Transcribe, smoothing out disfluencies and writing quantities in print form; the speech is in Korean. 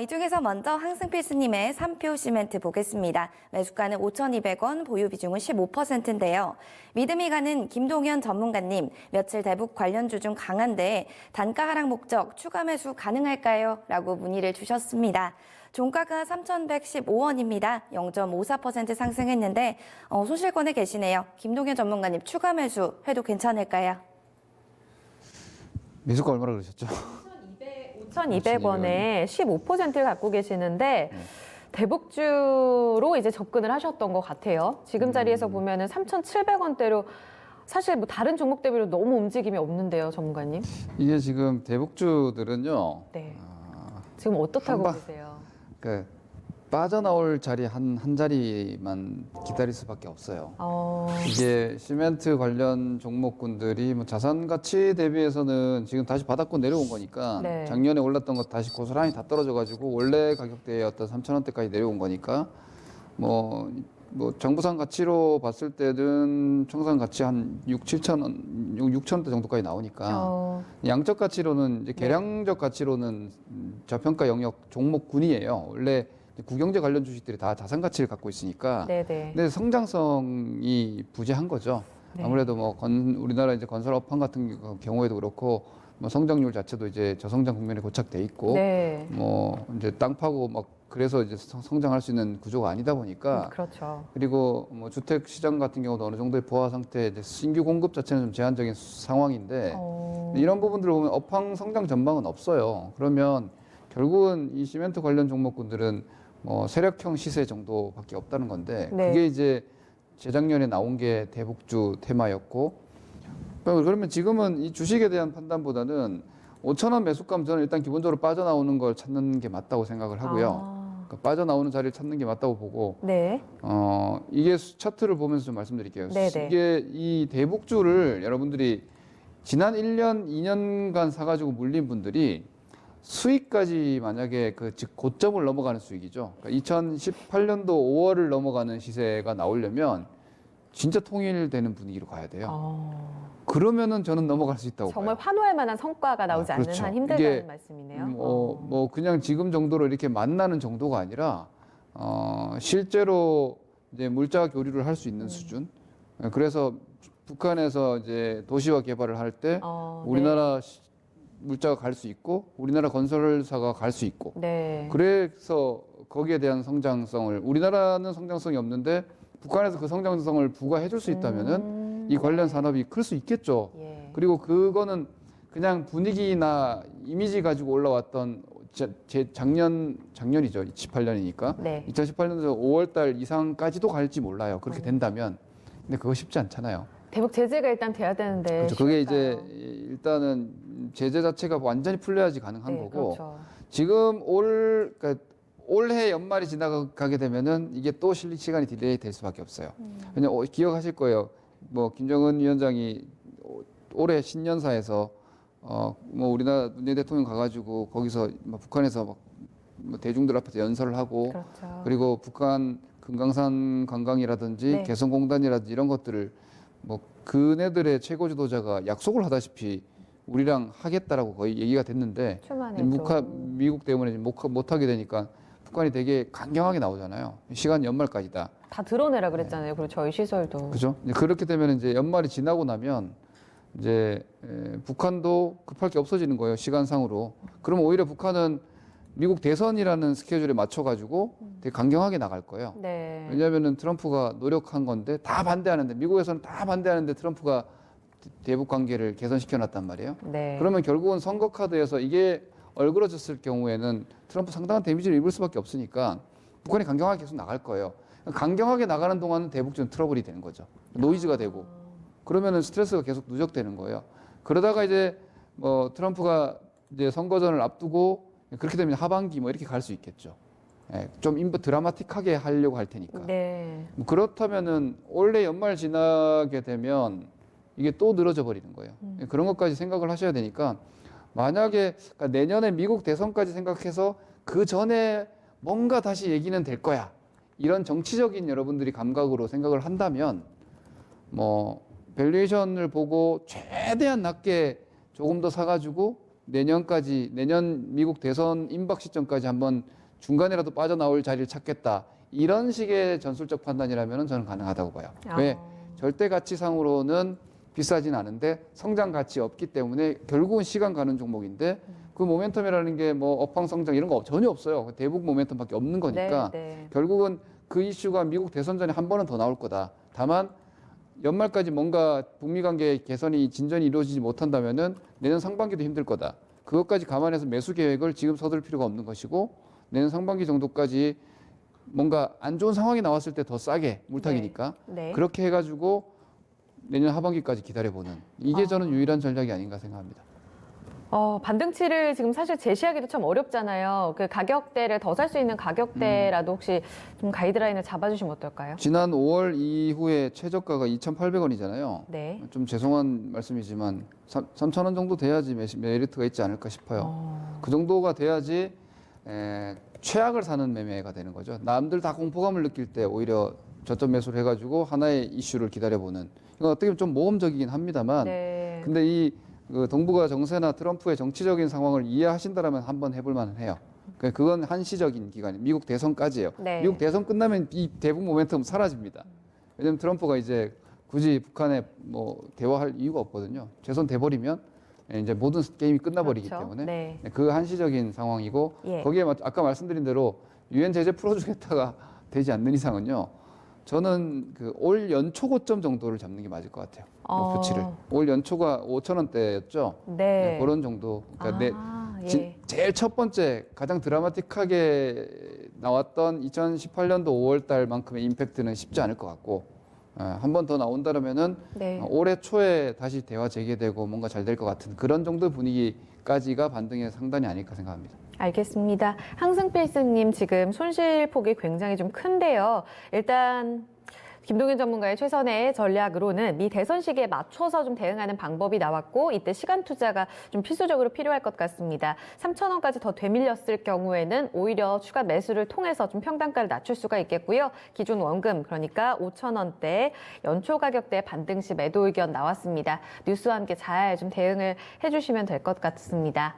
이 중에서 먼저 항승필수님의 3표 시멘트 보겠습니다. 매수가는 5,200원, 보유 비중은 15%인데요. 믿음이 가는 김동현 전문가님, 며칠 대북 관련주 중 강한데 단가 하락 목적 추가 매수 가능할까요? 라고 문의를 주셨습니다. 종가가 3,115원입니다. 0.54% 상승했는데 손실권에 계시네요. 김동현 전문가님, 추가 매수 해도 괜찮을까요? 매수가 얼마나 그러셨죠? 5,200원에 15%를 갖고 계시는데 대북주로 이제 접근을 하셨던 것 같아요. 지금 자리에서 보면은 3,700원대로 사실 뭐 다른 종목 대비로 너무 움직임이 없는데요, 전문가님. 이게 지금 대북주들은요. 네. 지금 어떻다고 보세요? 그러니까 빠져나올 자리 한 자리만 기다릴 수밖에 없어요. 이게 시멘트 관련 종목군들이 뭐 자산 가치 대비해서는 지금 다시 바닥권 내려온 거니까 네. 작년에 올랐던 것 다시 고스란히 다 떨어져가지고 원래 가격대의 어떤 3,000원대까지 내려온 거니까 뭐 정부상 가치로 봤을 때는 청산 가치 한 6,000원대 정도까지 나오니까 양적 가치로는 이제 계량적 가치로는 저평가 영역 종목군이에요. 원래 국영재 관련 주식들이 다 자산 가치를 갖고 있으니까. 네네. 근데 성장성이 부재한 거죠. 네. 아무래도 뭐 우리나라 이제 건설 업황 같은 경우에도 그렇고 뭐 성장률 자체도 이제 저성장 국면에 고착돼 있고 네. 뭐 이제 땅 파고 막 그래서 이제 성장할 수 있는 구조가 아니다 보니까. 그렇죠. 그리고 뭐 주택 시장 같은 경우도 어느 정도의 보화 상태, 이제 신규 공급 자체는 좀 제한적인 상황인데 이런 부분들을 보면 업황 성장 전망은 없어요. 그러면 결국은 이 시멘트 관련 종목군들은 뭐 세력형 시세 정도밖에 없다는 건데 네. 그게 이제 재작년에 나온 게 대북주 테마였고 그러면 지금은 이 주식에 대한 판단보다는 5,000원 매수가면 저는 일단 기본적으로 빠져나오는 걸 찾는 게 맞다고 생각을 하고요. 그러니까 빠져나오는 자리를 찾는 게 맞다고 보고 네. 이게 차트를 보면서 좀 말씀드릴게요. 네네. 이게 이 대북주를 여러분들이 지난 1년, 2년간 사가지고 물린 분들이 수익까지 만약에 즉 고점을 넘어가는 수익이죠. 그러니까 2018년도 5월을 넘어가는 시세가 나오려면 진짜 통일되는 분위기로 가야 돼요. 그러면은 저는 넘어갈 수 있다고 정말 봐요. 환호할 만한 성과가 나오지 않는 그렇죠. 한 힘들다는 이게 말씀이네요. 뭐 그냥 지금 정도로 이렇게 만나는 정도가 아니라 실제로 이제 물자 교류를 할 수 있는 수준. 그래서 북한에서 이제 도시화 개발을 할 때 우리나라 물자가 갈 수 있고 우리나라 건설사가 갈 수 있고 네. 그래서 거기에 대한 성장성을 우리나라는 성장성이 없는데 북한에서 그 성장성을 부과해 줄 수 있다면은 이 관련 산업이 클 수 있겠죠. 예. 그리고 그거는 그냥 분위기나 이미지 가지고 올라왔던 작년이죠. 28년이니까. 네. 2018년도 5월 달 이상까지도 갈지 몰라요. 그렇게 된다면. 근데 그거 쉽지 않잖아요. 대북 제재가 일단 돼야 되는데. 그렇죠. 그게 이제 쉽을까요? 일단은 제재 자체가 완전히 풀려야지 가능한 네, 거고 그렇죠. 지금 그러니까 올해 연말이 지나가게 되면은 이게 또 실리 시간이 딜레이 될 수밖에 없어요. 왜냐면 기억하실 거예요. 뭐 김정은 위원장이 올해 신년사에서 뭐 우리나라 문재인 대통령 가가지고 거기서 막 북한에서 뭐 대중들 앞에서 연설을 하고 그렇죠. 그리고 북한 금강산 관광이라든지 네. 개성공단이라든지 이런 것들을 뭐 그네들의 최고 지도자가 약속을 하다시피 우리랑 하겠다라고 거의 얘기가 됐는데 추만해도. 미국 때문에 못하게 되니까 북한이 되게 강경하게 나오잖아요. 시간 연말까지다. 다 드러내라 그랬잖아요. 그리고 저희 시설도. 그죠? 그렇게 되면 이제 연말이 지나고 나면 이제 북한도 급할 게 없어지는 거예요. 시간상으로. 그럼 오히려 북한은 미국 대선이라는 스케줄에 맞춰가지고 되게 강경하게 나갈 거예요. 네. 왜냐하면은 트럼프가 노력한 건데 다 반대하는데 미국에서는 다 반대하는데 트럼프가 대북 관계를 개선시켜놨단 말이에요. 네. 그러면 결국은 선거 카드에서 이게 얼그러졌을 경우에는 트럼프 상당한 데미지를 입을 수밖에 없으니까 북한이 강경하게 계속 나갈 거예요. 강경하게 나가는 동안은 대북전 트러블이 되는 거죠. 노이즈가 되고 그러면은 스트레스가 계속 누적되는 거예요. 그러다가 이제 뭐 트럼프가 이제 선거전을 앞두고 그렇게 되면 하반기 뭐 이렇게 갈 수 있겠죠. 좀 드라마틱하게 하려고 할 테니까. 네. 뭐 그렇다면은 올해 연말 지나게 되면 이게 또 늘어져 버리는 거예요. 그런 것까지 생각을 하셔야 되니까 만약에 그러니까 내년에 미국 대선까지 생각해서 그 전에 뭔가 다시 얘기는 될 거야. 이런 정치적인 여러분들이 감각으로 생각을 한다면 뭐 밸류에이션을 보고 최대한 낮게 조금 더 사가지고 내년 미국 대선 임박 시점까지 한번 중간에라도 빠져나올 자리를 찾겠다. 이런 식의 전술적 판단이라면 저는 가능하다고 봐요. 왜? 절대 가치상으로는 비싸진 않은데 성장 가치 없기 때문에 결국은 시간 가는 종목인데 그 모멘텀이라는 게 뭐 업황 성장 이런 거 전혀 없어요. 대북 모멘텀밖에 없는 거니까 결국은 그 이슈가 미국 대선 전에 한 번은 더 나올 거다. 다만 연말까지 뭔가 북미 관계 개선이 진전이 이루어지지 못한다면은 내년 상반기도 힘들 거다. 그것까지 감안해서 매수 계획을 지금 서둘 필요가 없는 것이고 내년 상반기 정도까지 뭔가 안 좋은 상황이 나왔을 때 더 싸게 물타기니까 그렇게 해가지고 내년 하반기까지 기다려보는 이게 저는 유일한 전략이 아닌가 생각합니다. 반등치를 지금 사실 제시하기도 참 어렵잖아요. 그 가격대를 더 살 수 있는 가격대라도 혹시 좀 가이드라인을 잡아주시면 어떨까요? 지난 5월 이후에 최저가가 2,800원이잖아요. 네. 좀 죄송한 말씀이지만 3,000원 정도 돼야지 메리트가 있지 않을까 싶어요. 그 정도가 돼야지 최악을 사는 매매가 되는 거죠. 남들 다 공포감을 느낄 때 오히려 저점 매수를 해가지고 하나의 이슈를 기다려보는 이건 어떻게 보면 좀 모험적이긴 합니다만 근데 이 동북아 정세나 트럼프의 정치적인 상황을 이해하신다면 한번 해볼 만은 해요. 그건 한시적인 기간이 미국 대선까지예요. 미국 대선 끝나면 이 대북 모멘텀 사라집니다. 왜냐하면 트럼프가 이제 굳이 북한에 뭐 대화할 이유가 없거든요. 재선 돼버리면 이제 모든 게임이 끝나버리기 때문에 그 한시적인 상황이고 거기에 아까 말씀드린 대로 유엔 제재 풀어주겠다가 되지 않는 이상은요. 저는 그 올 연초 고점 정도를 잡는 게 맞을 것 같아요. 목표치를. 올 연초가 5,000원대였죠. 네, 그런 정도. 그러니까 제일 첫 번째 가장 드라마틱하게 나왔던 2018년도 5월 달만큼의 임팩트는 쉽지 않을 것 같고 한 번 더 나온다면은 올해 초에 다시 대화 재개되고 뭔가 잘 될 것 같은 그런 정도 분위기까지가 반등의 상단이 아닐까 생각합니다. 알겠습니다. 항승필스님 지금 손실폭이 굉장히 좀 큰데요. 일단 김동윤 전문가의 최선의 전략으로는 미 대선 시기에 맞춰서 좀 대응하는 방법이 나왔고 이때 시간 투자가 좀 필수적으로 필요할 것 같습니다. 3,000원까지 더 되밀렸을 경우에는 오히려 추가 매수를 통해서 좀 평단가를 낮출 수가 있겠고요. 기존 원금 그러니까 5,000원대 연초 가격대 반등 시 매도 의견 나왔습니다. 뉴스와 함께 잘 좀 대응을 해주시면 될 것 같습니다.